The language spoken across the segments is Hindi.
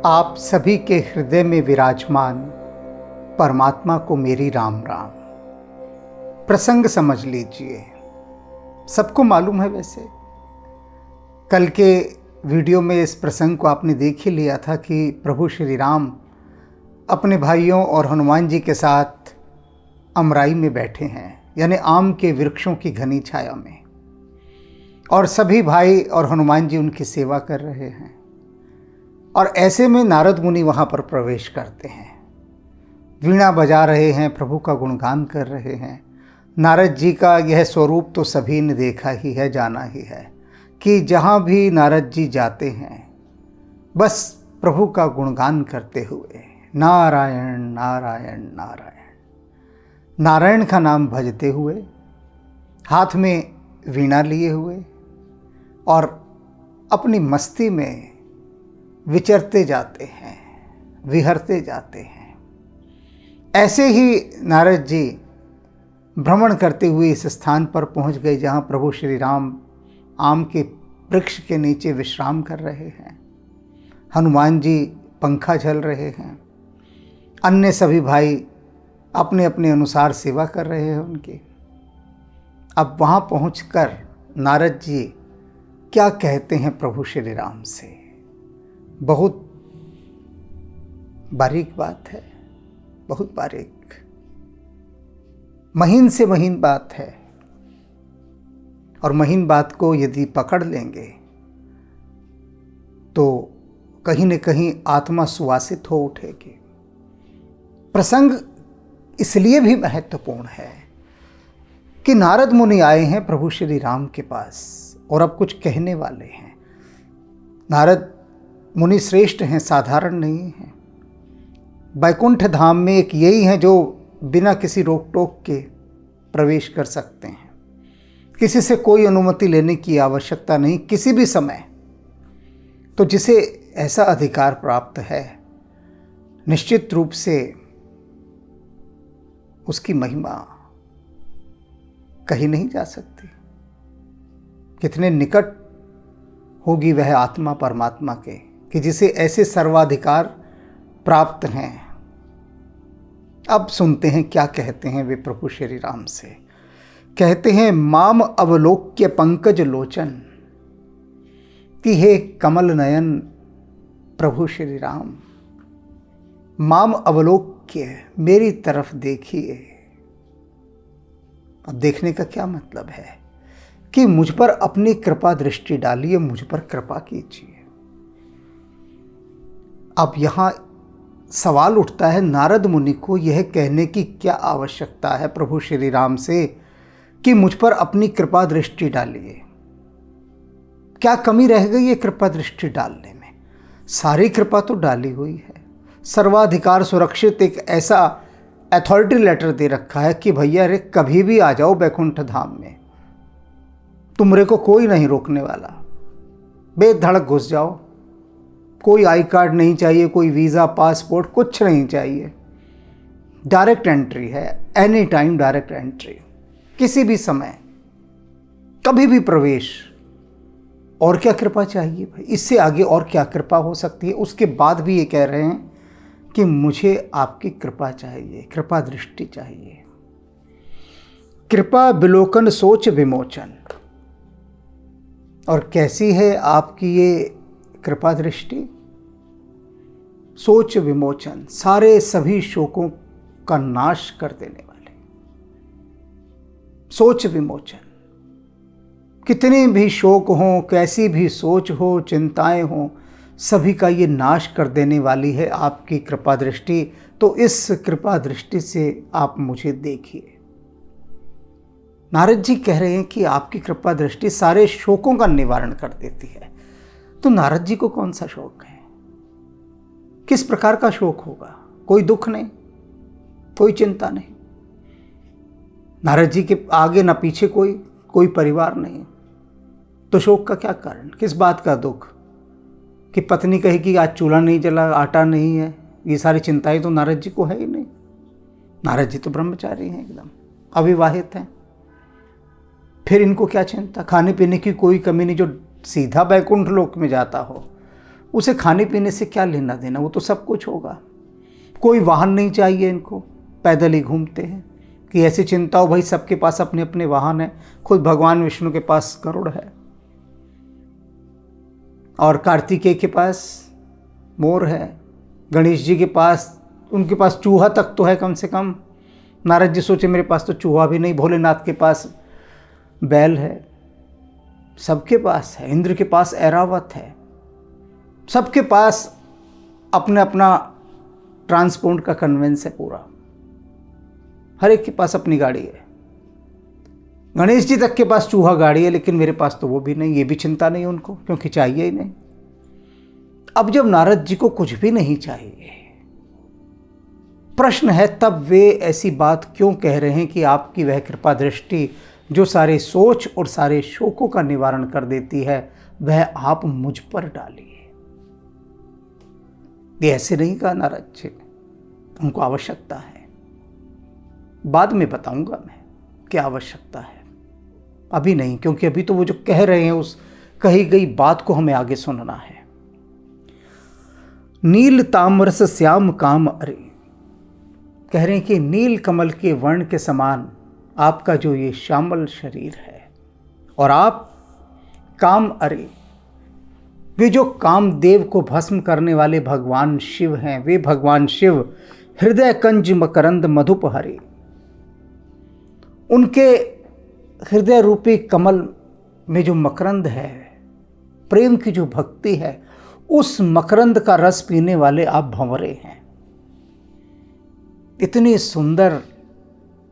आप सभी के हृदय में विराजमान परमात्मा को मेरी राम राम। प्रसंग समझ लीजिए, सबको मालूम है। वैसे कल के वीडियो में इस प्रसंग को आपने देख ही लिया था कि प्रभु श्री राम अपने भाइयों और हनुमान जी के साथ अमराई में बैठे हैं, यानी आम के वृक्षों की घनी छाया में, और सभी भाई और हनुमान जी उनकी सेवा कर रहे हैं। और ऐसे में नारद मुनि वहाँ पर प्रवेश करते हैं, वीणा बजा रहे हैं, प्रभु का गुणगान कर रहे हैं। नारद जी का यह स्वरूप तो सभी ने देखा ही है, जाना ही है कि जहाँ भी नारद जी जाते हैं बस प्रभु का गुणगान करते हुए नारायण नारायण नारायण, नारायण का नाम भजते हुए, हाथ में वीणा लिए हुए और अपनी मस्ती में विचरते जाते हैं, विहरते जाते हैं। ऐसे ही नारद जी भ्रमण करते हुए इस स्थान पर पहुंच गए जहां प्रभु श्री राम आम के वृक्ष के नीचे विश्राम कर रहे हैं। हनुमान जी पंखा झल रहे हैं, अन्य सभी भाई अपने अपने अनुसार सेवा कर रहे हैं उनकी। अब वहाँ पहुंचकर नारद जी क्या कहते हैं प्रभु श्री राम से, बहुत बारीक बात है, बहुत बारीक, महीन से महीन बात है। और महीन बात को यदि पकड़ लेंगे तो कहीं न कहीं आत्मा सुवासित हो उठेगी। प्रसंग इसलिए भी महत्वपूर्ण है कि नारद मुनि आए हैं प्रभु श्री राम के पास और अब कुछ कहने वाले हैं। नारद मुनि श्रेष्ठ हैं, साधारण नहीं हैं। वैकुंठ धाम में एक यही हैं जो बिना किसी रोक टोक के प्रवेश कर सकते हैं, किसी से कोई अनुमति लेने की आवश्यकता नहीं किसी भी समय। तो जिसे ऐसा अधिकार प्राप्त है, निश्चित रूप से उसकी महिमा कही नहीं जा सकती। कितने निकट होगी वह आत्मा परमात्मा के कि जिसे ऐसे सर्वाधिकार प्राप्त हैं। अब सुनते हैं क्या कहते हैं वे प्रभु श्री राम से। कहते हैं, माम अवलोक्य पंकज लोचन, कि हे कमल नयन प्रभु श्री राम, माम अवलोक्य, मेरी तरफ देखिए। अब देखने का क्या मतलब है कि मुझ पर अपनी कृपा दृष्टि डालिए, मुझ पर कृपा कीजिए। अब यहाँ सवाल उठता है, नारद मुनि को यह कहने की क्या आवश्यकता है प्रभु श्री राम से कि मुझ पर अपनी कृपा दृष्टि डालिए। क्या कमी रह गई है कृपा दृष्टि डालने में? सारी कृपा तो डाली हुई है। सर्वाधिकार सुरक्षित एक ऐसा अथॉरिटी लेटर दे रखा है कि भैया रे कभी भी आ जाओ वैकुंठ धाम में, तुमरे को कोई नहीं रोकने वाला, बेधड़क घुस जाओ। कोई आई कार्ड नहीं चाहिए, कोई वीज़ा पासपोर्ट कुछ नहीं चाहिए, डायरेक्ट एंट्री है, एनी टाइम डायरेक्ट एंट्री, किसी भी समय कभी भी प्रवेश। और क्या कृपा चाहिए भाई? इससे आगे और क्या कृपा हो सकती है? उसके बाद भी ये कह रहे हैं कि मुझे आपकी कृपा चाहिए, कृपा दृष्टि चाहिए। कृपा विलोकन सोच विमोचन। और कैसी है आपकी ये कृपा दृष्टि? सोच विमोचन, सारे सभी शोकों का नाश कर देने वाले। सोच विमोचन, कितने भी शोक हों, कैसी भी सोच हो, चिंताएं हों, सभी का ये नाश कर देने वाली है आपकी कृपा दृष्टि। तो इस कृपा दृष्टि से आप मुझे देखिए। नारद जी कह रहे हैं कि आपकी कृपा दृष्टि सारे शोकों का निवारण कर देती है। तो नारद जी को कौन सा शोक है? किस प्रकार का शोक होगा? कोई दुख नहीं, कोई चिंता नहीं। नारद जी के आगे ना पीछे कोई परिवार नहीं। तो शोक का क्या कारण? किस बात का दुख? कि पत्नी कहेगी आज चूल्हा नहीं जला, आटा नहीं है। ये सारी चिंताएं तो नारद जी को है ही नहीं। नारद जी तो ब्रह्मचारी हैं, एकदम अविवाहित हैं। फिर इनको क्या चिंता? खाने पीने की कोई कमी नहीं, जो सीधा बैकुंठ लोक में जाता हो उसे खाने पीने से क्या लेना देना, वो तो सब कुछ होगा। कोई वाहन नहीं चाहिए इनको, पैदल ही घूमते हैं। कि ऐसी चिंता हो भाई सबके पास अपने अपने वाहन है, खुद भगवान विष्णु के पास गरुड़ है और कार्तिकेय के पास मोर है, गणेश जी के पास, उनके पास चूहा तक तो है कम से कम। नारद जी सोचे मेरे पास तो चूहा भी नहीं, भोलेनाथ के पास बैल है, सबके पास है, इंद्र के पास ऐरावत है, सबके पास अपने अपना ट्रांसपोर्ट का कन्वेंस है पूरा, हर एक के पास अपनी गाड़ी है। गणेश जी तक के पास चूहा गाड़ी है, लेकिन मेरे पास तो वो भी नहीं, ये भी चिंता नहीं उनको, क्योंकि चाहिए ही नहीं। अब जब नारद जी को कुछ भी नहीं चाहिए, प्रश्न है तब वे ऐसी बात क्यों कह रहे हैं कि आपकी वह कृपा दृष्टि जो सारे सोच और सारे शोकों का निवारण कर देती है, वह आप मुझ पर डालिए। ये ऐसे नहीं कहा नारद जी, उनको आवश्यकता है। बाद में बताऊंगा मैं क्या आवश्यकता है, अभी नहीं, क्योंकि अभी तो वो जो कह रहे हैं उस कही गई बात को हमें आगे सुनना है। नील ताम्रस श्याम काम अरे, कह रहे हैं कि नील कमल के वर्ण के समान आपका जो ये श्यामल शरीर है, और आप काम अरे, वे जो कामदेव को भस्म करने वाले भगवान शिव हैं, वे भगवान शिव हृदय कंज मकरंद मधुप हरे, उनके हृदय रूपी कमल में जो मकरंद है, प्रेम की जो भक्ति है, उस मकरंद का रस पीने वाले आप भंवरे हैं। इतनी सुंदर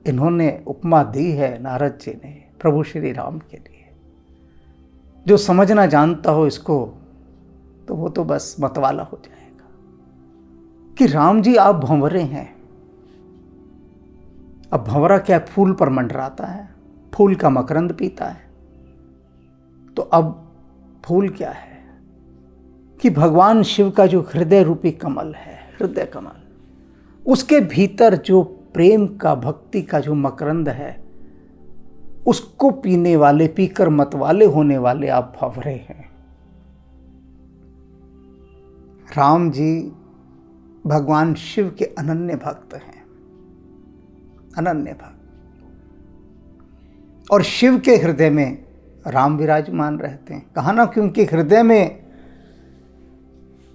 इन्होंने उपमा दी है नारद जी ने प्रभु श्री राम के लिए। जो समझना जानता हो इसको तो वो तो बस मतवाला हो जाएगा कि राम जी आप भंवरे हैं। अब भंवरा क्या फूल पर मंडराता है, फूल का मकरंद पीता है, तो अब फूल क्या है कि भगवान शिव का जो हृदय रूपी कमल है, हृदय कमल, उसके भीतर जो प्रेम का भक्ति का जो मकरंद है, उसको पीने वाले, पीकर मतवाले होने वाले आप भंवरे हैं। राम जी भगवान शिव के अनन्य भक्त हैं, अनन्य भक्त, और शिव के हृदय में राम विराजमान रहते हैं। कहा ना कि उनके हृदय में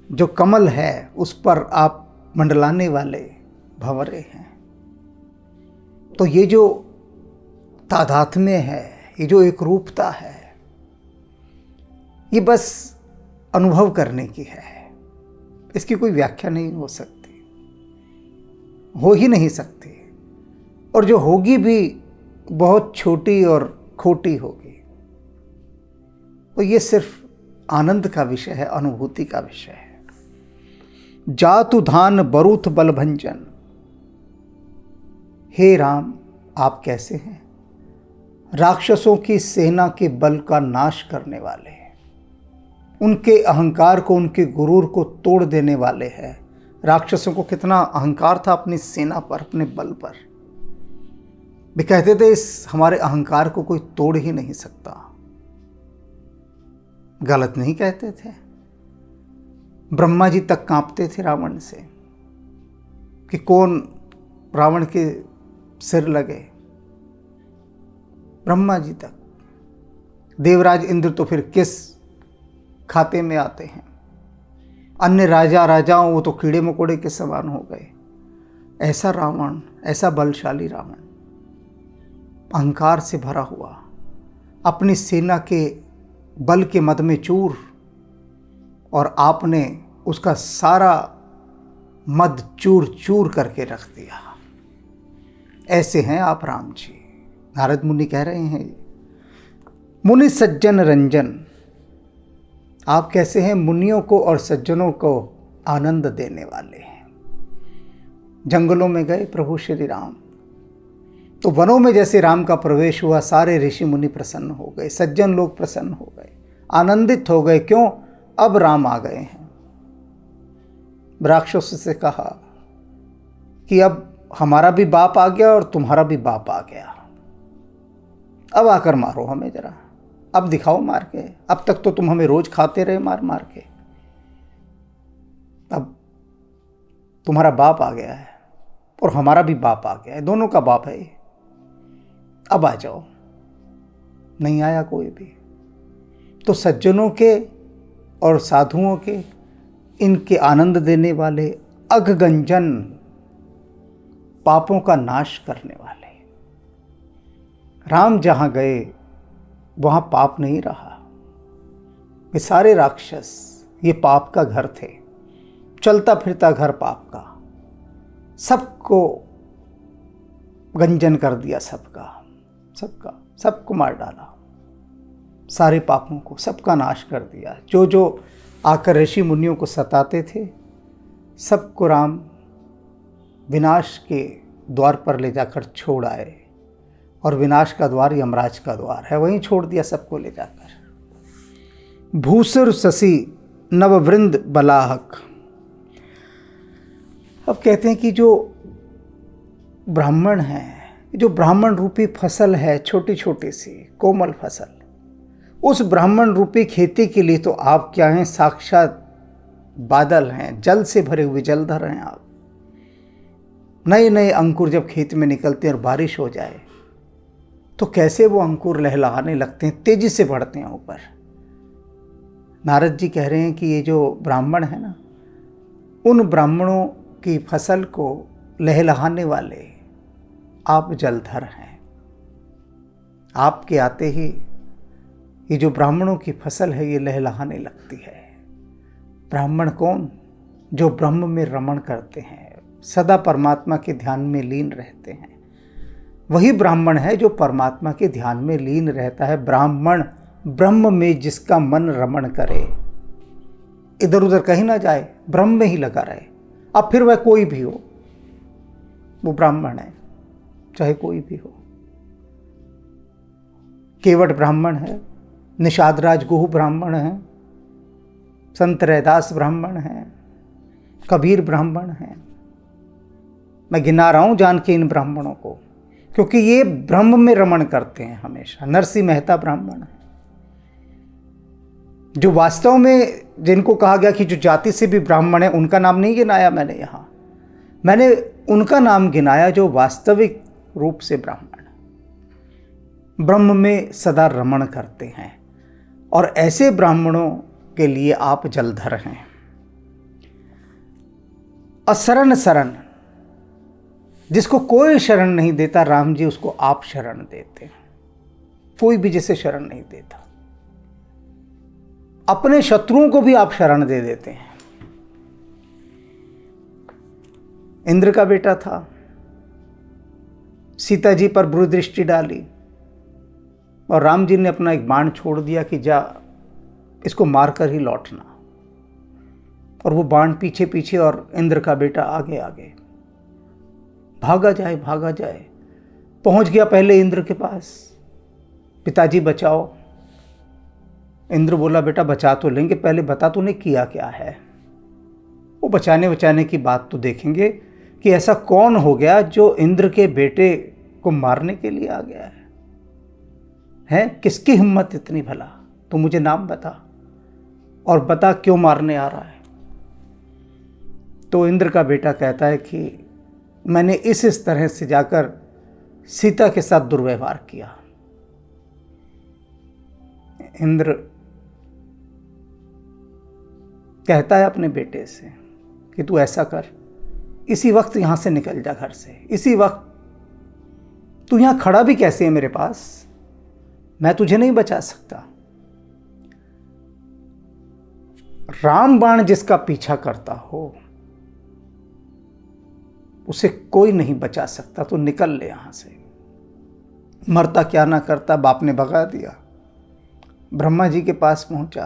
जो कमल है उस पर आप मंडलाने वाले भंवरे हैं। तो ये जो तादात्म्य है, ये जो एक रूपता है, ये बस अनुभव करने की है, इसकी कोई व्याख्या नहीं हो सकती, हो ही नहीं सकती, और जो होगी भी बहुत छोटी और खोटी होगी। तो ये सिर्फ आनंद का विषय है, अनुभूति का विषय है। जातु धान बरूथ बल भंजन, हे राम आप कैसे हैं? राक्षसों की सेना के बल का नाश करने वाले हैं, उनके अहंकार को, उनके गुरूर को तोड़ देने वाले हैं। राक्षसों को कितना अहंकार था अपनी सेना पर, अपने बल पर। वे कहते थे इस हमारे अहंकार को कोई तोड़ ही नहीं सकता। गलत नहीं कहते थे। ब्रह्मा जी तक कांपते थे रावण से कि कौन रावण के सिर लगे, ब्रह्मा जी तक। देवराज इंद्र तो फिर किस खाते में आते हैं, अन्य राजाओं वो तो कीड़े मकोड़े के समान हो गए। ऐसा रावण, ऐसा बलशाली रावण, अहंकार से भरा हुआ, अपनी सेना के बल के मद में चूर, और आपने उसका सारा मद चूर चूर करके रख दिया। ऐसे हैं आप राम जी। नारद मुनि कह रहे हैं, मुनि सज्जन रंजन, आप कैसे हैं? मुनियों को और सज्जनों को आनंद देने वाले हैं। जंगलों में गए प्रभु श्री राम, तो वनों में जैसे राम का प्रवेश हुआ, सारे ऋषि मुनि प्रसन्न हो गए, सज्जन लोग प्रसन्न हो गए, आनंदित हो गए। क्यों? अब राम आ गए हैं। राक्षस से कहा कि अब हमारा भी बाप आ गया और तुम्हारा भी बाप आ गया, अब आकर मारो हमें जरा, अब दिखाओ मार के। अब तक तो तुम हमें रोज खाते रहे मार मार के, तुम्हारा बाप आ गया है और हमारा भी बाप आ गया है, दोनों का बाप है ये। अब आ जाओ। नहीं आया कोई भी। तो सज्जनों के और साधुओं के, इनके आनंद देने वाले, अघगंजन, पापों का नाश करने वाले राम जहां गए वहां पाप नहीं रहा। ये सारे राक्षस ये पाप का घर थे, चलता फिरता घर पाप का। सबको गंजन कर दिया, सबको मार डाला, सारे पापों को, सबका नाश कर दिया। जो जो आकर ऋषि मुनियों को सताते थे, सबको राम विनाश के द्वार पर ले जाकर छोड़ आए। और विनाश का द्वार यमराज का द्वार है, वहीं छोड़ दिया सबको ले जाकर। भूसुर शशि नववृंद बलाहक। अब कहते हैं कि जो ब्राह्मण है, जो ब्राह्मण रूपी फसल है, छोटी छोटी सी कोमल फसल, उस ब्राह्मण रूपी खेती के लिए तो आप क्या हैं? साक्षात बादल हैं, जल से भरे हुए जलधर हैं आप। नए नए अंकुर जब खेत में निकलते हैं और बारिश हो जाए तो कैसे वो अंकुर लहलहाने लगते हैं, तेजी से बढ़ते हैं ऊपर। नारद जी कह रहे हैं कि ये जो ब्राह्मण है ना, उन ब्राह्मणों की फसल को लहलहाने वाले आप जलधर हैं। आपके आते ही ये जो ब्राह्मणों की फसल है ये लहलहाने लगती है। ब्राह्मण कौन? जो ब्रह्म में रमण करते हैं, सदा परमात्मा के ध्यान में लीन रहते हैं, वही ब्राह्मण है जो परमात्मा के ध्यान में लीन रहता है। ब्राह्मण ब्रह्म में जिसका मन रमण करे, इधर उधर कहीं ना जाए, ब्रह्म में ही लगा रहे। अब फिर वह कोई भी हो, वो ब्राह्मण है, चाहे कोई भी हो। केवट ब्राह्मण है, निषाद राज गुह ब्राह्मण है, संत रैदास ब्राह्मण है, कबीर ब्राह्मण है। मैं गिना रहा हूं जान के इन ब्राह्मणों को, क्योंकि ये ब्रह्म में रमण करते हैं हमेशा। नरसिंह मेहता ब्राह्मण है, जो वास्तव में, जिनको कहा गया कि जो जाति से भी ब्राह्मण है, उनका नाम नहीं गिनाया मैंने यहां। मैंने उनका नाम गिनाया जो वास्तविक रूप से ब्राह्मण, ब्रह्म में सदा रमण करते हैं। और ऐसे ब्राह्मणों के लिए आप जलधर हैं। असरण शरण, जिसको कोई शरण नहीं देता, राम जी उसको आप शरण देते। कोई भी जिसे शरण नहीं देता, अपने शत्रुओं को भी आप शरण दे देते हैं। इंद्र का बेटा था, सीता जी पर बुरी दृष्टि डाली और राम जी ने अपना एक बाण छोड़ दिया कि जा इसको मारकर ही लौटना। और वो बाण पीछे पीछे और इंद्र का बेटा आगे आगे भागा जाए। पहुंच गया पहले इंद्र के पास, पिताजी बचाओ। इंद्र बोला बेटा बचा तो लेंगे, पहले बता तूने किया क्या है। वो बचाने की बात तो देखेंगे कि ऐसा कौन हो गया जो इंद्र के बेटे को मारने के लिए आ गया है? किसकी हिम्मत इतनी भला? तो मुझे नाम बता और बता क्यों मारने आ रहा है। तो इंद्र का बेटा कहता है कि मैंने इस तरह से जाकर सीता के साथ दुर्व्यवहार किया। इंद्र कहता है अपने बेटे से कि तू ऐसा कर, इसी वक्त यहां से निकल जा घर से, इसी वक्त। तू यहां खड़ा भी कैसे है मेरे पास? मैं तुझे नहीं बचा सकता। राम बाण जिसका पीछा करता हो उसे कोई नहीं बचा सकता, तो निकल ले यहां से। मरता क्या ना करता, बाप ने भगा दिया। ब्रह्मा जी के पास पहुंचा,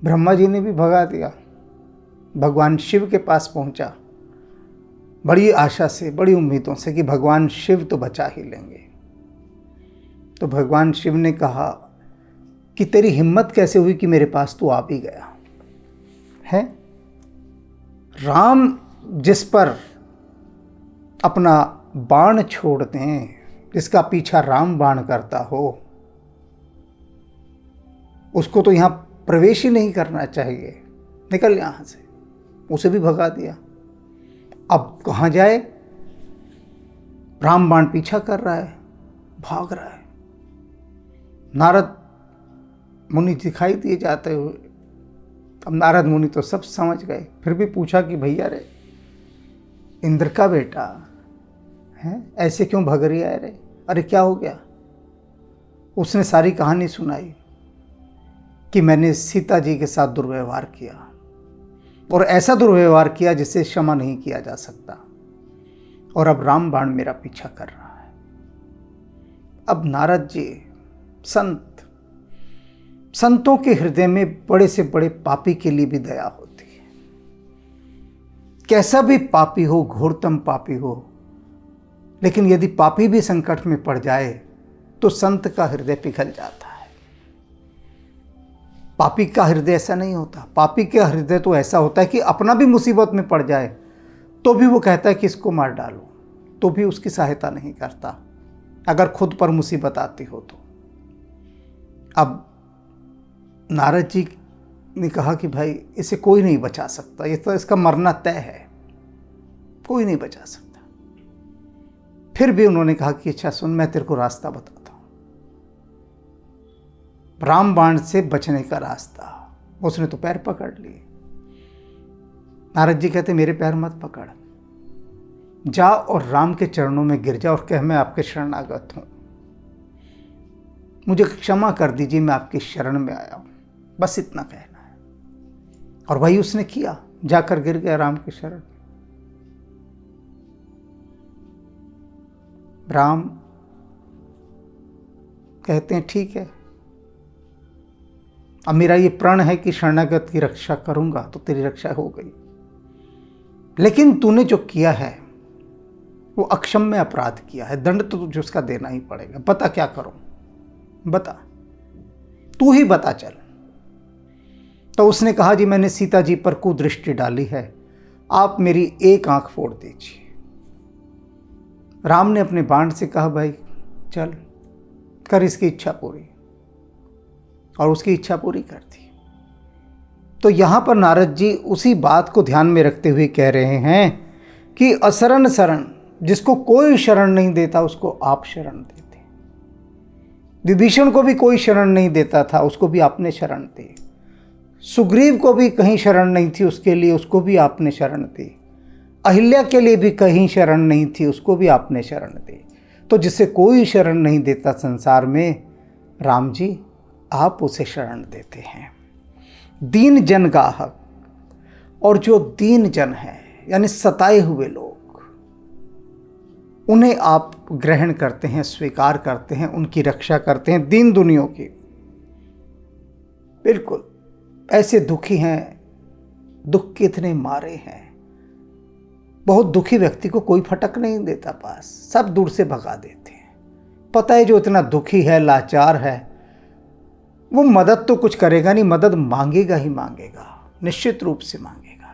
ब्रह्मा जी ने भी भगा दिया। भगवान शिव के पास पहुंचा, बड़ी आशा से, बड़ी उम्मीदों से कि भगवान शिव तो बचा ही लेंगे। तो भगवान शिव ने कहा कि तेरी हिम्मत कैसे हुई कि मेरे पास तू आ भी गया है? राम जिस पर अपना बाण छोड़ दें, जिसका पीछा राम बाण करता हो, उसको तो यहाँ प्रवेश ही नहीं करना चाहिए। निकल यहाँ से। उसे भी भगा दिया। अब कहाँ जाए? रामबाण पीछा कर रहा है, भाग रहा है। नारद मुनि दिखाई दिए जाते हुए। अब नारद मुनि तो सब समझ गए, फिर भी पूछा कि भैया रे, इंद्र का बेटा है, ऐसे क्यों भग रही है रे? अरे क्या हो गया? उसने सारी कहानी सुनाई कि मैंने सीता जी के साथ दुर्व्यवहार किया और ऐसा दुर्व्यवहार किया जिसे क्षमा नहीं किया जा सकता, और अब रामबाण मेरा पीछा कर रहा है। अब नारद जी संतों के हृदय में बड़े से बड़े पापी के लिए भी दया होती है। कैसा भी पापी हो, घोरतम पापी हो, लेकिन यदि पापी भी संकट में पड़ जाए तो संत का हृदय पिघल जाता है। पापी का हृदय ऐसा नहीं होता। पापी का हृदय तो ऐसा होता है कि अपना भी मुसीबत में पड़ जाए तो भी वो कहता है कि इसको मार डालो, तो भी उसकी सहायता नहीं करता अगर खुद पर मुसीबत आती हो तो। अब नारद जी ने कहा कि भाई इसे कोई नहीं बचा सकता, ये तो इसका मरना तय है, कोई नहीं बचा सकता। फिर भी उन्होंने कहा कि अच्छा सुन, मैं तेरे को रास्ता बताता हूं, रामबाण से बचने का रास्ता। उसने तो पैर पकड़ लिए। नारद जी कहते मेरे पैर मत पकड़, जा और राम के चरणों में गिर जा और कह मैं आपके शरणागत हूं, मुझे क्षमा कर दीजिए, मैं आपकी शरण में आया हूं, बस इतना कहना है। और वही उसने किया, जाकर गिर गया राम के शरण। राम कहते हैं ठीक है, अब मेरा ये प्रण है कि शरणागत की रक्षा करूंगा, तो तेरी रक्षा हो गई, लेकिन तूने जो किया है वो अक्षम्य अपराध किया है, दंड तो तुझे उसका देना ही पड़ेगा। बता क्या करूं, बता, तू ही बता चल। तो उसने कहा जी मैंने सीता जी पर कुदृष्टि डाली है, आप मेरी एक आंख फोड़ दीजिए। राम ने अपने बाण से कहा भाई चल कर इसकी इच्छा पूरी, और उसकी इच्छा पूरी कर दी। तो यहां पर नारद जी उसी बात को ध्यान में रखते हुए कह रहे हैं कि असरण शरण, जिसको कोई शरण नहीं देता उसको आप शरण देते। विभीषण को भी कोई शरण नहीं देता था, उसको भी आपने शरण दी। सुग्रीव को भी कहीं शरण नहीं थी, उसके लिए उसको भी आपने शरण दी। अहिल्या के लिए भी कहीं शरण नहीं थी, उसको भी आपने शरण दी। तो जिसे कोई शरण नहीं देता संसार में, राम जी आप उसे शरण देते हैं। दीन जन गाहक, और जो दीन जन है यानी सताए हुए लोग, उन्हें आप ग्रहण करते हैं, स्वीकार करते हैं, उनकी रक्षा करते हैं, दीन दुनियों की। बिल्कुल ऐसे दुखी हैं, दुख के इतने मारे हैं, बहुत दुखी व्यक्ति को कोई फटक नहीं देता पास, सब दूर से भगा देते हैं। पता है जो इतना दुखी है, लाचार है, वो मदद तो कुछ करेगा नहीं, मदद मांगेगा ही मांगेगा, निश्चित रूप से मांगेगा।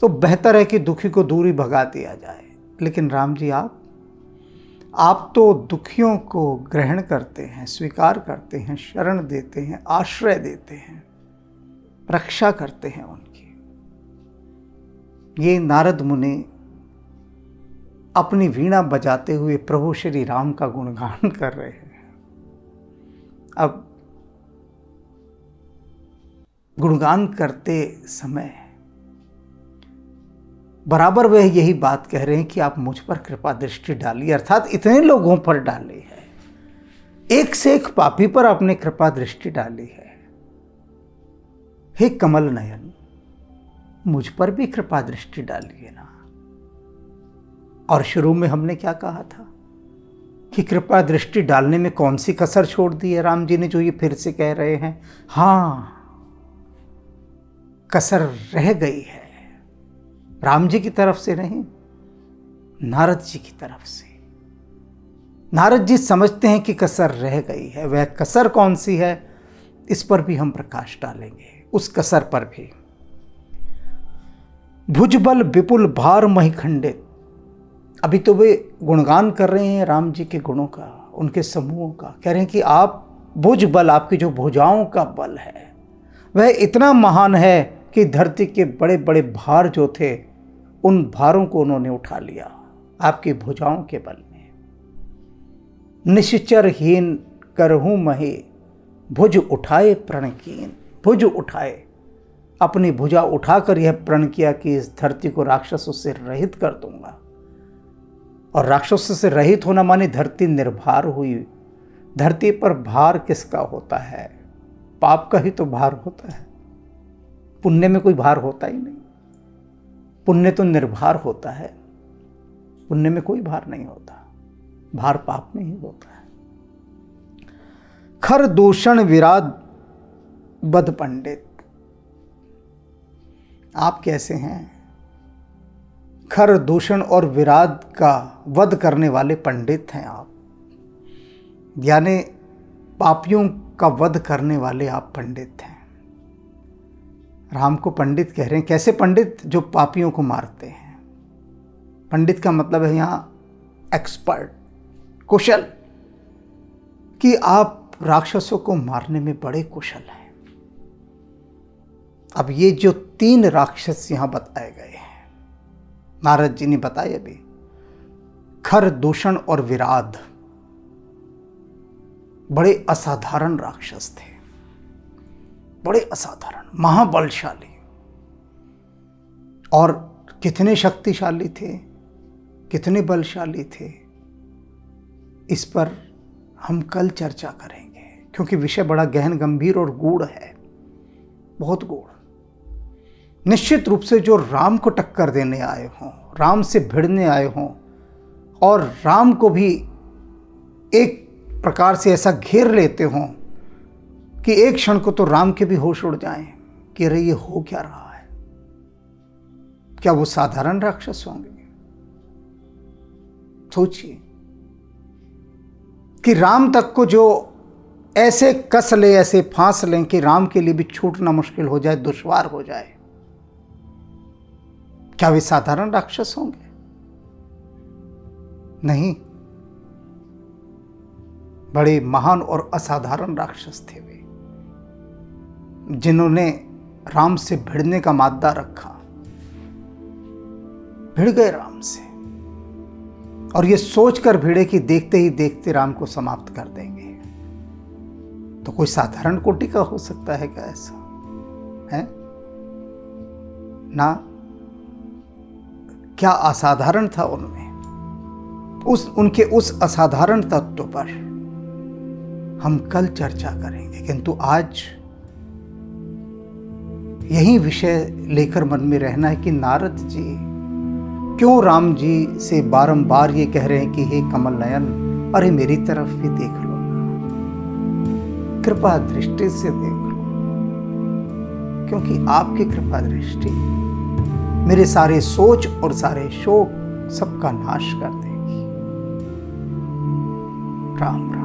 तो बेहतर है कि दुखी को दूर ही भगा दिया जाए। लेकिन राम जी आप तो दुखियों को ग्रहण करते हैं, स्वीकार करते हैं, शरण देते हैं, आश्रय देते हैं, रक्षा करते हैं उनकी। ये नारद मुनि अपनी वीणा बजाते हुए प्रभु श्री राम का गुणगान कर रहे हैं। अब गुणगान करते समय बराबर वह यही बात कह रहे हैं कि आप मुझ पर कृपा दृष्टि डालिए, अर्थात इतने लोगों पर डाली है, एक से एक पापी पर आपने कृपा दृष्टि डाली है। हे कमल नयन, मुझ पर भी कृपा दृष्टि डालिए ना। और शुरू में हमने क्या कहा था कि कृपा दृष्टि डालने में कौन सी कसर छोड़ दी है राम जी ने, जो ये फिर से कह रहे हैं। हाँ, कसर रह गई है, राम जी की तरफ से नहीं, नारद जी की तरफ से। नारद जी समझते हैं कि कसर रह गई है। वह कसर कौन सी है, इस पर भी हम प्रकाश डालेंगे, उस कसर पर भी। भुजबल विपुल भार मही खंडित, अभी तो वे गुणगान कर रहे हैं राम जी के गुणों का, उनके समूहों का। कह रहे हैं कि आप भुज बल, आपकी जो भुजाओं का बल है वह इतना महान है कि धरती के बड़े बड़े भार जो थे उन भारों को उन्होंने उठा लिया आपकी भुजाओं के बल में। निश्चरहीन करहूं महे, भुज उठाए प्रण कीन। भुज उठाए, अपनी भुजा उठाकर यह प्रण किया कि इस धरती को राक्षसों से रहित कर दूंगा। और राक्षसों से रहित होना माने धरती निर्भार हुई। धरती पर भार किसका होता है? पाप का ही तो भार होता है। पुण्य में कोई भार होता ही नहीं। पुण्य तो निर्भार होता है, पुण्य में कोई भार नहीं होता, भार पाप में ही होता है। खर दूषण विराद बद पंडित, आप कैसे हैं? खर दूषण और विराद का वध करने वाले पंडित हैं आप, यानी पापियों का वध करने वाले आप पंडित हैं। राम को पंडित कह रहे हैं। कैसे पंडित? जो पापियों को मारते हैं। पंडित का मतलब है यहां एक्सपर्ट, कुशल, कि आप राक्षसों को मारने में बड़े कुशल हैं। अब ये जो 3 राक्षस यहां बताए गए हैं, नारद जी ने बताए अभी, खर, दूषण और विराद, बड़े असाधारण राक्षस थे, बड़े असाधारण, महाबलशाली। और कितने शक्तिशाली थे, कितने बलशाली थे, इस पर हम कल चर्चा करेंगे, क्योंकि विषय बड़ा गहन, गंभीर और गूढ़ है, बहुत गूढ़। निश्चित रूप से जो राम को टक्कर देने आए हों, राम से भिड़ने आए हों, और राम को भी एक प्रकार से ऐसा घेर लेते हों कि एक क्षण को तो राम के भी होश उड़ जाएं कि अरे ये हो क्या रहा है। क्या वो साधारण राक्षस होंगे? सोचिए कि राम तक को जो ऐसे कस ले, ऐसे फांस लें कि राम के लिए भी छूटना मुश्किल हो जाए, दुश्वार हो जाए। क्या वे साधारण राक्षस होंगे? नहीं, बड़े महान और असाधारण राक्षस थे वे, जिन्होंने राम से भिड़ने का माद्दा रखा। भिड़ गए राम से, और ये सोचकर भिड़े कि देखते ही देखते राम को समाप्त कर देंगे। तो कोई साधारण कोटि का हो सकता है क्या ऐसा? है ना? क्या असाधारण था उनमें? उनके उस असाधारण तत्व पर हम कल चर्चा करेंगे, किंतु आज यही विषय लेकर मन में रहना है कि नारद जी क्यों राम जी से बारंबार ये कह रहे हैं कि हे कमल नयन, अरे मेरी तरफ भी देख लो ना, कृपा दृष्टि से देख लो, क्योंकि आपकी कृपा दृष्टि मेरे सारे सोच और सारे शोक सबका नाश कर देगी। राम राम।